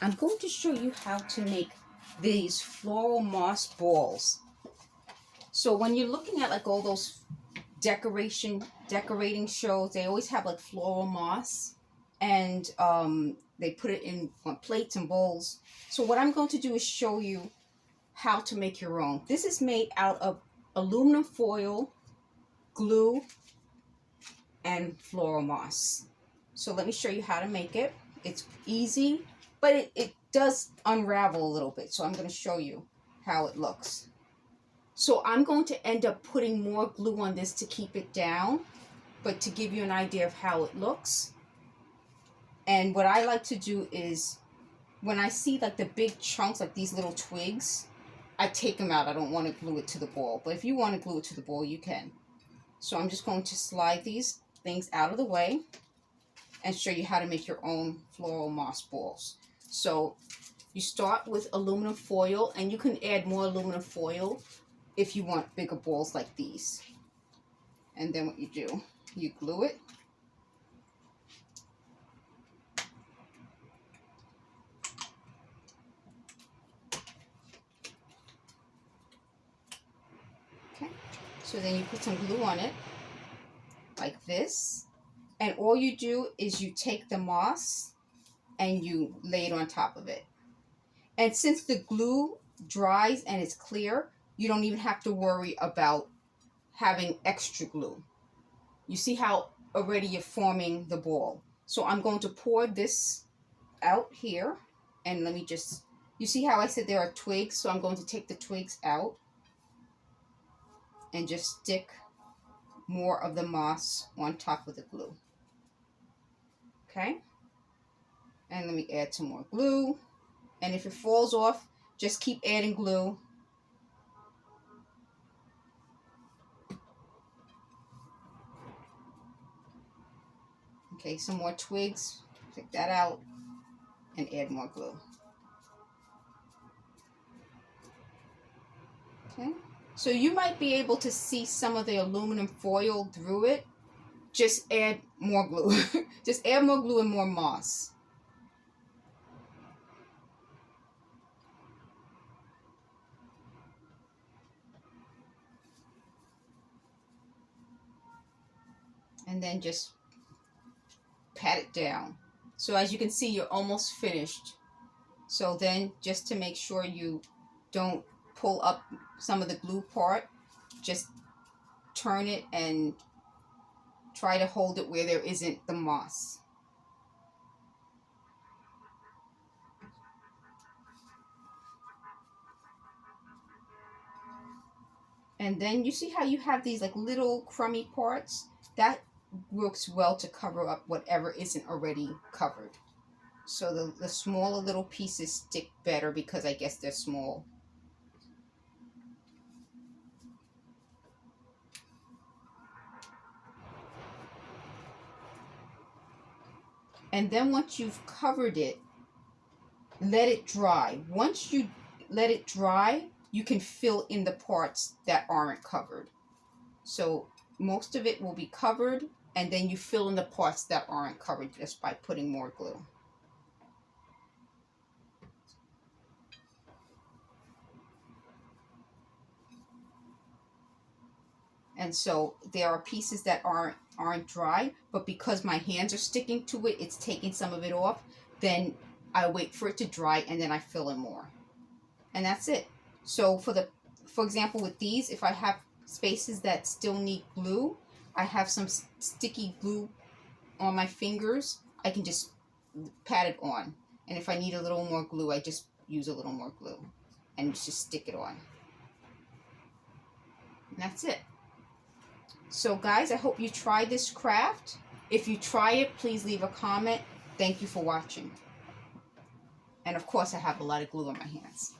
I'm going to show you how to make these floral moss balls. So when you're looking at like all those decorating shows, they always have like floral moss, and they put it in on plates and bowls. So what I'm going to do is show you how to make your own. This is made out of aluminum foil, glue, and floral moss. So let me show you how to make it. It's easy, but it does unravel a little bit. So I'm going to show you how it looks. So I'm going to end up putting more glue on this to keep it down, but to give you an idea of how it looks. And what I like to do is when I see like the big chunks, like these little twigs, I take them out. I don't want to glue it to the ball, but if you want to glue it to the ball, you can. So I'm just going to slide these things out of the way and show you how to make your own floral moss balls. So you start with aluminum foil, and you can add more aluminum foil if you want bigger balls like these. And then what you do, you glue it. Okay, so then you put some glue on it like this, and all you do is you take the moss and you lay it on top of it. And since the glue dries and it's clear, you don't even have to worry about having extra glue. You see how already you're forming the ball. So I'm going to pour this out here, and let me just, you see how I said there are twigs? So I'm going to take the twigs out and just stick more of the moss on top of the glue. Okay? And let me add some more glue. And if it falls off, just keep adding glue. Okay, some more twigs. Take that out and add more glue. Okay, so you might be able to see some of the aluminum foil through it. Just add more glue. Just add more glue and more moss. And then just pat it down. So as you can see, you're almost finished. So then just to make sure you don't pull up some of the glue part, just turn it and try to hold it where there isn't the moss. And then you see how you have these like little crummy parts? That works well to cover up whatever isn't already covered. So the smaller little pieces stick better because I guess they're small. And then once you've covered it, let it dry. Once you let it dry, you can fill in the parts that aren't covered. So most of it will be covered, and then you fill in the parts that aren't covered just by putting more glue. And so there are pieces that aren't dry, but because my hands are sticking to it, it's taking some of it off. Then I wait for it to dry, and then I fill in more. And that's it. So for example, with these, if I have spaces that still need glue, I have some sticky glue on my fingers. I can just pat it on. And if I need a little more glue, I just use a little more glue and just stick it on. And that's it. So guys, I hope you try this craft. If you try it, please leave a comment. Thank you for watching. And of course, I have a lot of glue on my hands.